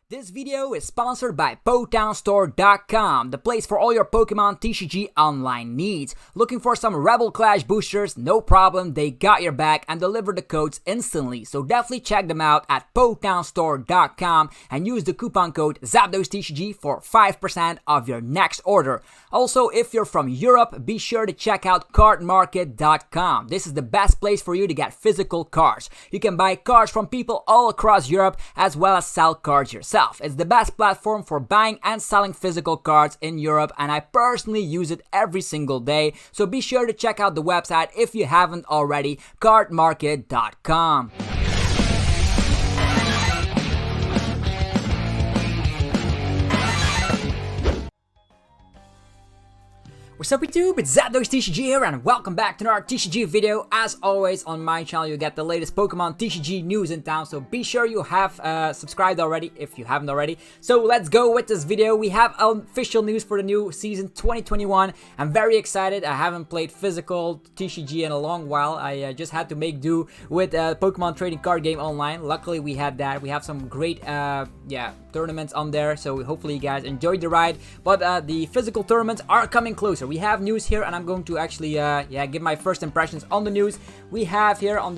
This video is sponsored by PotownStore.com, the place for all your Pokemon TCG online needs. Looking for some Rebel Clash boosters? No problem, they got your back and deliver the codes instantly. So definitely check them out at PotownStore.com and use the coupon code ZapdosTCG for 5% of your next order. Also, if you're from Europe, be sure to check out cardmarket.com. This is the best place for you to get physical cards. You can buy cards from people all across Europe as well as sell cards yourself. It's the best platform for buying and selling physical cards in Europe, and I personally use it every single day. So be sure to check out the website if you haven't already, cardmarket.com. What's up YouTube, it's ZapdosTCG here and welcome back to another TCG video. As always on my channel you get the latest Pokemon TCG news in town, so be sure you have subscribed already if you haven't already. So let's go with this video. We have official news for the new season 2021. I'm very excited. I haven't played physical TCG in a long while. I just had to make do with Pokemon trading card game online. Luckily we had that. We have some great tournaments on there, so hopefully you guys enjoyed the ride. But the physical tournaments are coming closer. We have news here and I'm going to actually give my first impressions on the news. We have here on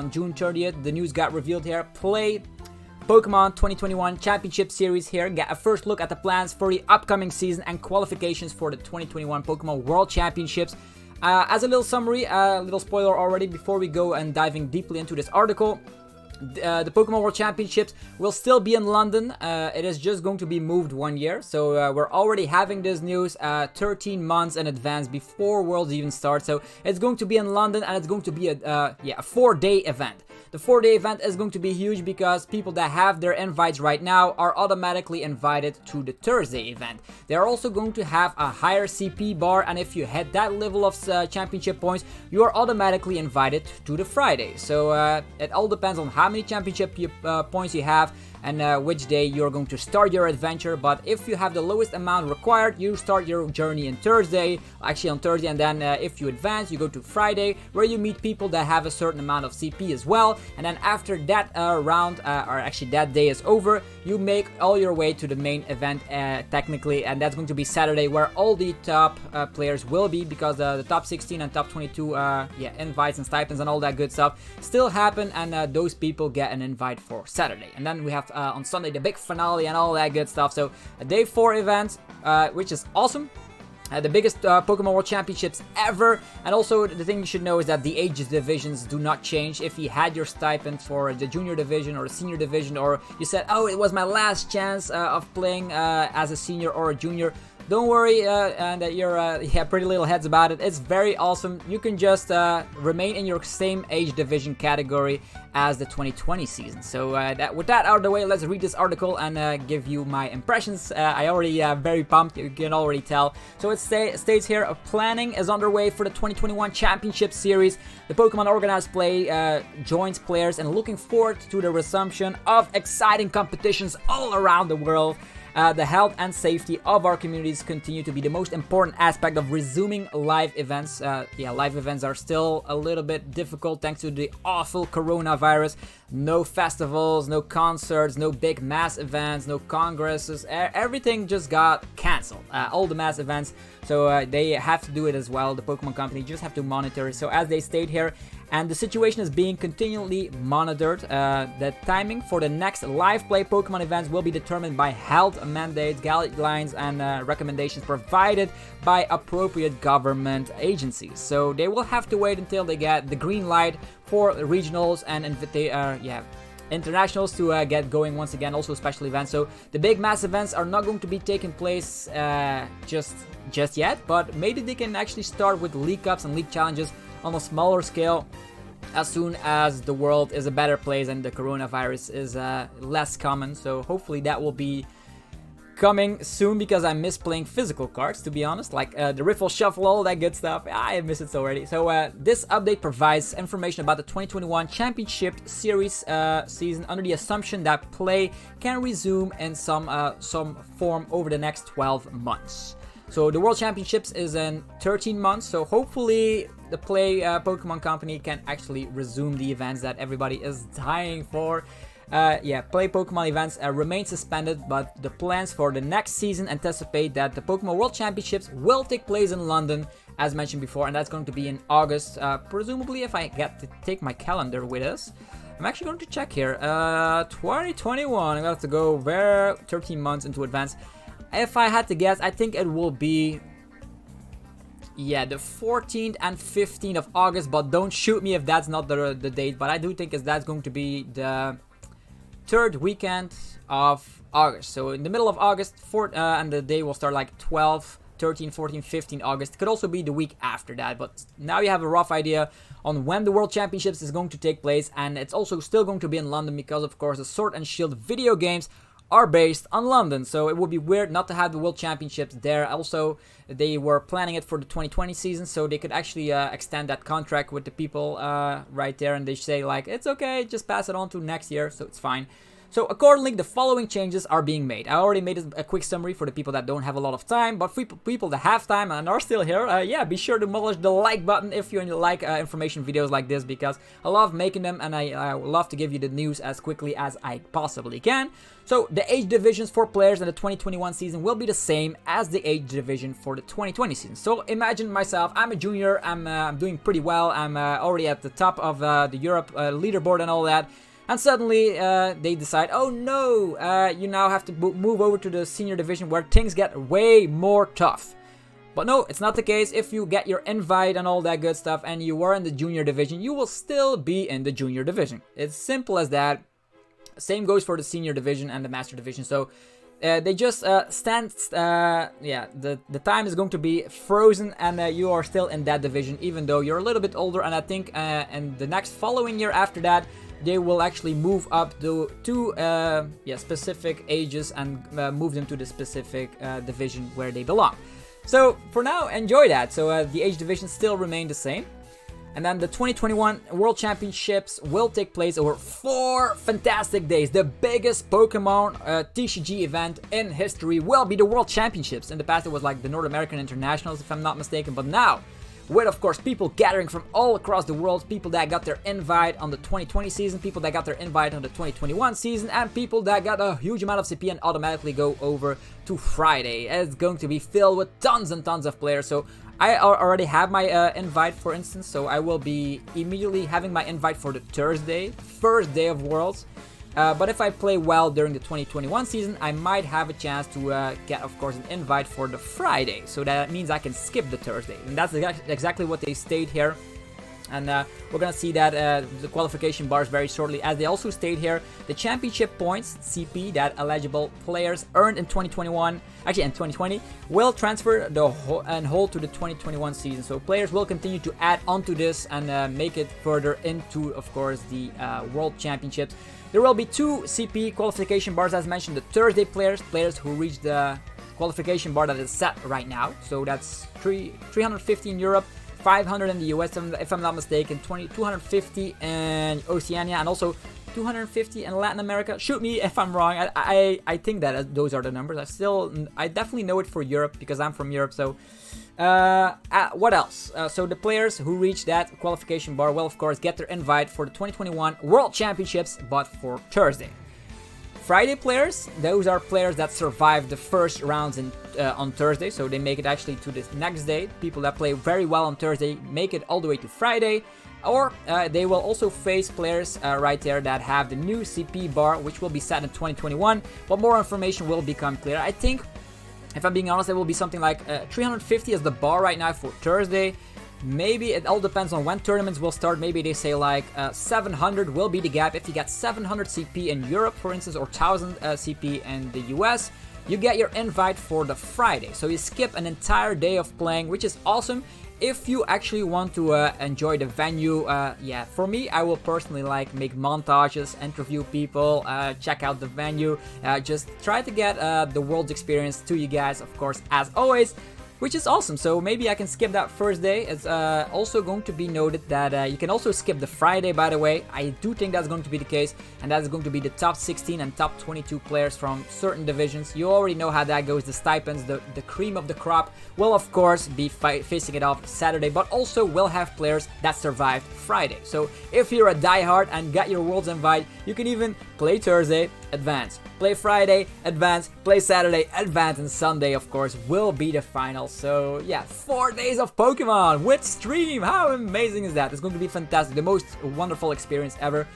June 30th, the news got revealed here. Play Pokemon 2021 Championship Series here. Get a first look at the plans for the upcoming season and qualifications for the 2021 Pokemon World Championships. As a little summary, a little spoiler already before we go and diving deeply into this article. The Pokemon World Championships will still be in London. It is just going to be moved 1 year. So we're already having this news 13 months in advance before Worlds even start. So it's going to be in London and it's going to be a 4-day event. The 4-day event is going to be huge because people that have their invites right now are automatically invited to the Thursday event. They're also going to have a higher CP bar, and if you hit that level of championship points, you are automatically invited to the Friday. So it all depends on how many championship points you have and which day you're going to start your adventure. But if you have the lowest amount required, you start your journey on Thursday, and then if you advance, you go to Friday, where you meet people that have a certain amount of CP as well. And then after that that day is over, you make all your way to the main event technically, and that's going to be Saturday, where all the top players will be, because the top 16 and top 22 invites and stipends and all that good stuff still happen, and those people get an invite for Saturday. And then we have on Sunday the big finale and all that good stuff. So a day 4 event, which is awesome. The biggest Pokemon World Championships ever. And also the thing you should know is that the ages divisions do not change. If you had your stipend for the junior division or the senior division, or you said, oh, it was my last chance of playing as a senior or a junior, don't worry, and you're pretty little heads about it. It's very awesome. You can just remain in your same age division category as the 2020 season. So with that out of the way, let's read this article and give you my impressions. I already very pumped, you can already tell. So it states here, planning is underway for the 2021 Championship Series. The Pokemon Organized Play joins players and looking forward to the resumption of exciting competitions all around the world. The health and safety of our communities continue to be the most important aspect of resuming live events. Live events are still a little bit difficult thanks to the awful coronavirus. No festivals, no concerts, no big mass events, no congresses. Everything just got cancelled. All the mass events. So they have to do it as well. The Pokemon Company just have to monitor. So as they state here, and the situation is being continually monitored. The timing for the next live play Pokemon events will be determined by health mandates, guidelines, and recommendations provided by appropriate government agencies. So they will have to wait until they get the green light for regionals and internationals to get going once again, also special events. So the big mass events are not going to be taking place just yet, but maybe they can actually start with League Cups and League Challenges on a smaller scale as soon as the world is a better place and the coronavirus is less common. So hopefully that will be coming soon, because I miss playing physical cards, to be honest, like the Riffle Shuffle, all that good stuff. I miss it already. So this update provides information about the 2021 Championship Series season under the assumption that play can resume in some form over the next 12 months. So the World Championships is in 13 months, so hopefully the Pokemon Company can actually resume the events that everybody is dying for. Yeah, play Pokemon events remain suspended, but the plans for the next season anticipate that the Pokemon World Championships will take place in London, as mentioned before, and that's going to be in August, presumably if I get to take my calendar with us. I'm actually going to check here. 2021, I'm going to have to go 13 months into advance. If I had to guess, I think it will be, yeah, the 14th and 15th of August, but don't shoot me if that's not the date, but I do think that's going to be the third weekend of August. So in the middle of August, and the day will start like 12, 13, 14, 15 August. It could also be the week after that, but now you have a rough idea on when the World Championships is going to take place, and it's also still going to be in London because, of course, the Sword and Shield video games are based on London, so it would be weird not to have the World Championships there. Also, they were planning it for the 2020 season, so they could actually extend that contract with the people right there, and they say like, it's okay, just pass it on to next year, so it's fine. So accordingly, the following changes are being made. I already made a quick summary for the people that don't have a lot of time, but for people that have time and are still here, yeah, be sure to demolish the like button if you like information videos like this, because I love making them and I love to give you the news as quickly as I possibly can. So the age divisions for players in the 2021 season will be the same as the age division for the 2020 season. So imagine myself, I'm a junior, I'm doing pretty well, I'm already at the top of the Europe leaderboard and all that. And suddenly they decide, oh no, you now have to move over to the senior division where things get way more tough. But no, it's not the case. If you get your invite and all that good stuff and you were in the junior division, you will still be in the junior division. It's simple as that. Same goes for the senior division and the master division. So they just yeah, the time is going to be frozen, and you are still in that division, even though you're a little bit older. And I think in the next following year after that, they will actually move up to specific ages and move them to the specific division where they belong. So for now, enjoy that. So the age divisions still remain the same. And then the 2021 World Championships will take place over 4 fantastic days. The biggest Pokemon TCG event in history will be the World Championships. In the past, it was like the North American Internationals, if I'm not mistaken. But now, with, of course, people gathering from all across the world, people that got their invite on the 2020 season, people that got their invite on the 2021 season, and people that got a huge amount of CP and automatically go over to Friday. It's going to be filled with tons and tons of players. So I already have my invite, for instance, so I will be immediately having my invite for the Thursday, first day of Worlds. But if I play well during the 2021 season, I might have a chance to get, of course, an invite for the Friday. So that means I can skip the Thursday. And that's exactly what they state here. And we're going to see that the qualification bars very shortly. As they also state here, the championship points, CP, that eligible players earned in 2021, actually in 2020, will transfer and hold to the 2021 season. So players will continue to add onto this and make it further into, of course, the World Championships. There will be 2 CP qualification bars, as mentioned. The Thursday players who reach the qualification bar that is set right now. So that's 350 in Europe, 500 in the US, if I'm not mistaken, 250 in Oceania, and also 250 in Latin America. Shoot me if I'm wrong. I think that those are the numbers. I definitely know it for Europe because I'm from Europe. So what else? So the players who reach that qualification bar will, of course, get their invite for the 2021 World Championships, but for Thursday. Friday players, those are players that survive the first rounds on Thursday, so they make it actually to the next day. People that play very well on Thursday make it all the way to Friday, or they will also face players right there that have the new CP bar, which will be set in 2021, but more information will become clear. I think, if I'm being honest, it will be something like 350 is the bar right now for Thursday. Maybe it all depends on when tournaments will start. Maybe they say like 700 will be the gap. If you get 700 CP in Europe, for instance, or 1000 CP in the US, you get your invite for the Friday. So you skip an entire day of playing, which is awesome. If you actually want to enjoy the venue, yeah, for me, I will personally like make montages, interview people, check out the venue, just try to get the world's experience to you guys, of course, as always. which is awesome. So maybe I can skip that first day. It's also going to be noted that you can also skip the Friday, by the way. I do think that's going to be the case, and that's going to be the top 16 and top 22 players from certain divisions. You already know how that goes. The stipends, the cream of the crop will of course be facing it off Saturday, but also will have players that survived Friday. So if you're a diehard and got your Worlds invite, you can even play Thursday, advance, play Friday, advance, play Saturday, advance, and Sunday of course will be the final. So yeah, 4 days of Pokemon with stream. How amazing is that? It's going to be fantastic, the most wonderful experience ever.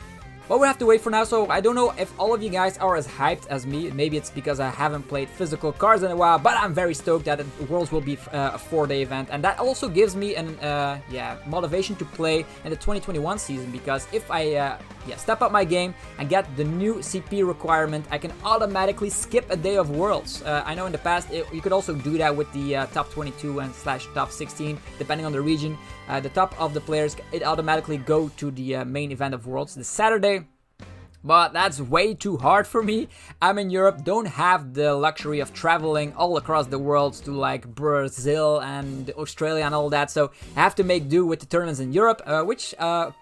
But we have to wait for now, so I don't know if all of you guys are as hyped as me. Maybe it's because I haven't played physical cards in a while, but I'm very stoked that the Worlds will be a 4-day event, and that also gives me an motivation to play in the 2021 season, because if I step up my game and get the new CP requirement, I can automatically skip a day of Worlds. I know in the past you could also do that with the top 22 and / top 16, depending on the region. The top of the players, it automatically go to the main event of Worlds, the Saturday. But that's way too hard for me. I'm in Europe, don't have the luxury of traveling all across the world to like Brazil and Australia and all that. So I have to make do with the tournaments in Europe, which, but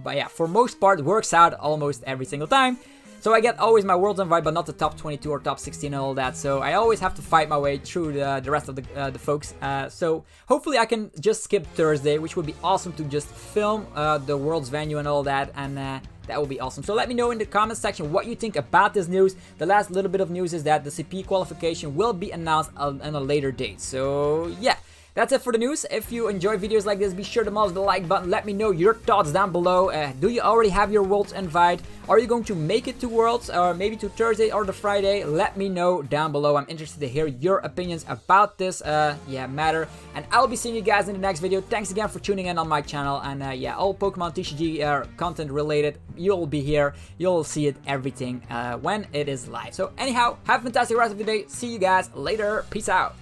yeah, for most part works out almost every single time. So I get always my Worlds invite, but not the top 22 or top 16 and all that. So I always have to fight my way through the rest of the folks. So hopefully I can just skip Thursday, which would be awesome to just film the Worlds venue and all that. And that will be awesome. So let me know in the comment section what you think about this news. The last little bit of news is that the CP qualification will be announced on a later date. So yeah. That's it for the news. If you enjoy videos like this, be sure to mash the like button. Let me know your thoughts down below. Do you already have your Worlds invite? Are you going to make it to Worlds, or maybe to Thursday or the Friday? Let me know down below. I'm interested to hear your opinions about this matter. And I'll be seeing you guys in the next video. Thanks again for tuning in on my channel. And all Pokemon TCG content related, you'll be here. You'll see it, everything, when it is live. So anyhow, have a fantastic rest of the day. See you guys later. Peace out.